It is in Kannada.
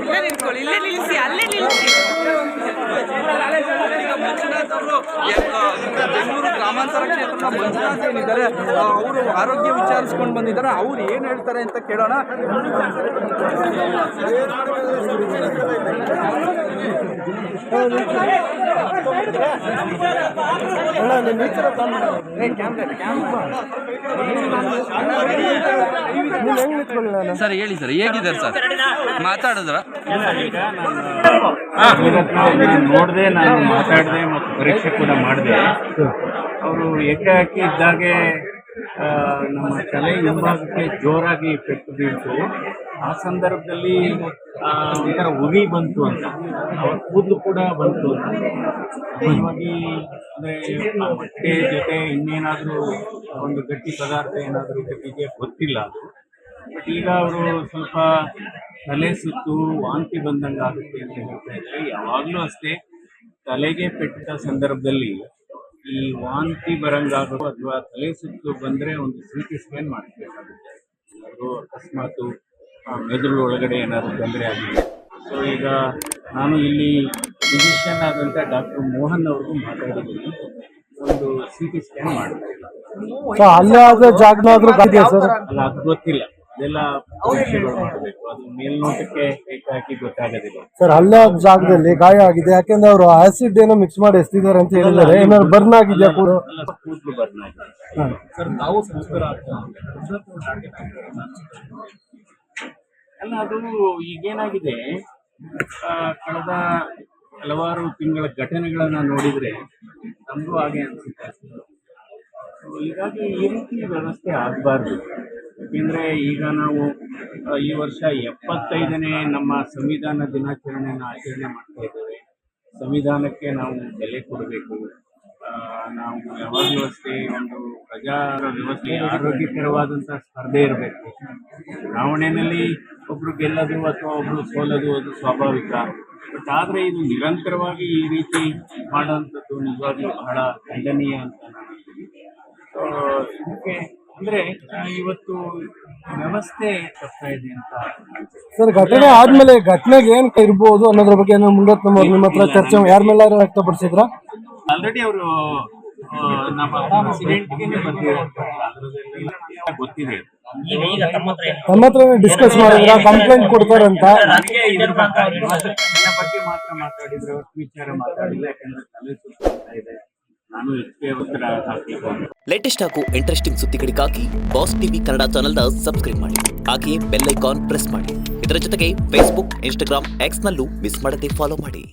ಇಲ್ಲೇ ನಿಂತ್ಕೊಳ್ಳಿ, ಇಲ್ಲೇ ನಿಲ್ಲಿಸಿ, ಅಲ್ಲೇ ನಿಲ್ಲಿಸಿ. ಮಂಜುನಾಥ್ ಅವರು ಬೆಂಗಳೂರು ಗ್ರಾಮಾಂತರ ಕ್ಷೇತ್ರದ ಮಂಜುನಾಥ್ ಏನಿದ್ದಾರೆ ಅವರು ಆರೋಗ್ಯ ವಿಚಾರಿಸ್ಕೊಂಡು ಬಂದಿದ್ದಾರೆ. ಅವ್ರು ಏನು ಹೇಳ್ತಾರೆ ಅಂತ ಕೇಳೋಣ. ಸರ್ ಹೇಳಿ ಸರ್, ಹೇಗಿದ್ದಾರೆ ಸರ್? ಮಾತಾಡಿದ್ರ? ನೋಡಿದೆ, ನಾನು ಮಾತಾಡಿದೆ ಮತ್ತು ಪರೀಕ್ಷೆ ಕೂಡ ಮಾಡಿದೆ. ಅವರು ಏಕಾಏಕಿ ಇದ್ದಾಗೆ ನಮ್ಮ ತಲೆ ಹಿಂಭಾಗಕ್ಕೆ ಜೋರಾಗಿ ಪೆಟ್ಟು ಬೀಳ್ತು. ಆ ಸಂದರ್ಭದಲ್ಲಿ ಒಂಥರ ಉರಿ ಬಂತು ಅಂತ, ಅವ್ರ ಕೂದಲು ಕೂಡ ಬಂತು ಅಂತ. ಮುಖ್ಯವಾಗಿ ಅಂದರೆ ಮೊಟ್ಟೆ ಜೊತೆ ಇನ್ನೇನಾದರೂ ಒಂದು ಗಟ್ಟಿ ಪದಾರ್ಥ ಏನಾದರೂ ಇದೆಯಾ ಗೊತ್ತಿಲ್ಲ ಅದು. ಬಟ್ ಈಗ ಅವರು ಸ್ವಲ್ಪ ತಲೆ ಸುತ್ತು ವಾಂತಿ ಬಂದಂಗೆ ಆಗುತ್ತೆ ಅಂತ ಹೇಳ್ತಾ ಇದ್ದಾರೆ. ಯಾವಾಗಲೂ ಅಷ್ಟೇ ತಲೆಗೆ ಪೆಟ್ಟ ಸಂದರ್ಭದಲ್ಲಿ ಈ ವಾಂತಿ ಬರಂಗಾಗೋ ಅಥವಾ ತಲೆ ಸುತ್ತು ಬಂದರೆ ಒಂದು CT ಸ್ಕ್ಯಾನ್ ಮಾಡಿಸ್ಬೇಕಾಗುತ್ತೆ. ಅದು ಅಕಸ್ಮಾತು ಮೆದುಳು ಒಳಗಡೆ ಏನಾದರೂ ತೊಂದರೆ ಆಗಿದೆ. ಸೊ ಈಗ ನಾನು ಇಲ್ಲಿ ಫಿಸಿಷಿಯನ್ ಆದಂಥ ಡಾಕ್ಟರ್ ಮೋಹನ್ ಅವ್ರಿಗೂ ಮಾತಾಡಿದ್ದೀನಿ. ಒಂದು CT ಸ್ಕ್ಯಾನ್ ಮಾಡ್ತಾ ಇಲ್ಲ. ಅಲ್ಲೇ ಆದ ಜಾಗನಾದ್ರೂ ಅಲ್ಲ, ಅದು ಗೊತ್ತಿಲ್ಲ. ಅದೆಲ್ಲ ಪರೀಕ್ಷೆಗಳು ಮಾಡಬೇಕು. ಅದು ಮೇಲ್ನೋಟಕ್ಕೆ ಏಕಾಏಕಿ ಗೊತ್ತಾಗೋದಿಲ್ಲ ಸರ್. ಅಲ್ಲೇ ಆದ ಜಾಗದಲ್ಲಿ ಗಾಯ ಆಗಿದೆ, ಯಾಕೆಂದ್ರೆ ಅವರು ಆಸಿಡ್ ಏನೋ ಮಿಕ್ಸ್ ಮಾಡಿ ಎಸ್ತಿದ್ದಾರೆ ಅಂತ ಹೇಳಿದ್ದಾರೆ. ಏನಾದ್ರು ಬರ್ನ್ ಆಗಿದೆಯಾ? ಕೂದಲು ಬರ್ನ್ ಆಗಿದೆ ಸರ್. ನಾವು ಅಲ್ಲ, ಅದು ಈಗೇನಾಗಿದೆ, ಕಳೆದ ಹಲವಾರು ತಿಂಗಳ ಘಟನೆಗಳನ್ನ ನೋಡಿದ್ರೆ ನಮಗೂ ಹಾಗೆ ಅನಿಸುತ್ತೆ. ಹೀಗಾಗಿ ಈ ರೀತಿ ವ್ಯವಸ್ಥೆ ಆಗಬಾರ್ದು. ಯಾಕೆಂದರೆ ಈಗ ನಾವು ಈ ವರ್ಷ 75ನೇ ನಮ್ಮ ಸಂವಿಧಾನ ದಿನಾಚರಣೆಯನ್ನು ಆಚರಣೆ ಮಾಡ್ತಾ ಇದ್ದೇವೆ. ಸಂವಿಧಾನಕ್ಕೆ ನಾವು ಬೆಲೆ ಕೊಡಬೇಕು. ನಾವು ಯಾವಾಗಲೂ ಅಷ್ಟೇ ಒಂದು ಪ್ರಜಾ ವ್ಯವಸ್ಥೆ ಆರೋಗ್ಯಕರವಾದಂಥ ಸ್ಪರ್ಧೆ ಇರಬೇಕು. ಚುನಾವಣೆಯಲ್ಲಿ ಒಬ್ಬರು ಗೆಲ್ಲೋದು ಅಥವಾ ಒಬ್ಬರು ಸೋಲೋದು ಅದು ಸ್ವಾಭಾವಿಕ. ಬಟ್ ಆದರೆ ಇದು ನಿರಂತರವಾಗಿ ಈ ರೀತಿ ಮಾಡೋವಂಥದ್ದು ನಿಜವಾಗ್ಲೂ ಬಹಳ ಖಂಡನೀಯ ಅಂತ ನಾನು ಇದಕ್ಕೆ ಅಂದರೆ ಇವತ್ತು ವ್ಯವಸ್ಥೆ ತಪ್ತಾ ಇದೆ ಅಂತ ಸರ್. ಘಟನೆ ಆದ್ಮೇಲೆ ಘಟನೆಗೆ ಏನ್ ಇರ್ಬೋದು ಅನ್ನೋದ್ರ ಬಗ್ಗೆ ನಿಮ್ಮ ಹತ್ರ ಚರ್ಚೆ ಯಾರ ಮೇಲೆ ವ್ಯಕ್ತಪಡಿಸಿದ್ರ? ಆಲ್ರೆಡಿ ಅವರು ನಮ್ಮ ಪ್ರೆಸಿಡೆಂಟ್ಗೆ ಗೊತ್ತಿದೆ. ನಮ್ಮ ಹತ್ರ ಡಿಸ್ಕಸ್ ಮಾಡಿದ್ರ, ಕಂಪ್ಲೇಂಟ್ ಕೊಡ್ತಾರಂತ. ನನಗೆ ಇದ್ರ ಬಗ್ಗೆ ಮಾತ್ರ ಮಾತಾಡಿದ್ರೆ, ವಿಚಾರ ಮಾತಾಡಿಲ್ಲ. ಯಾಕಂದ್ರೆ ತಲೆ ಸುತ್ತಾ ಇದೆ. ನಾನು ಇದಕ್ಕೆ ಉತ್ತರ ಹಾಕಲಿಕ್ಕೆ. ಲೇಟೆಸ್ಟ್ ಹಾಗೂ ಇಂಟ್ರೆಸ್ಟಿಂಗ್ ಸುದ್ದಿಗಳಿಗಾಗಿ ಬಾಸ್ ಟಿವಿ ಕನ್ನಡ ಚಾನೆಲ್ನ ಸಬ್ಸ್ಕ್ರೈಬ್ ಮಾಡಿ. ಹಾಗೆಯೇ ಬೆಲ್ ಐಕಾನ್ ಪ್ರೆಸ್ ಮಾಡಿ. ಇದರ ಜೊತೆಗೆ ಫೇಸ್ಬುಕ್, ಇನ್ಸ್ಟಾಗ್ರಾಮ್, ಎಕ್ಸ್ನಲ್ಲೂ ಮಿಸ್ ಮಾಡದೆ ಫಾಲೋ ಮಾಡಿ.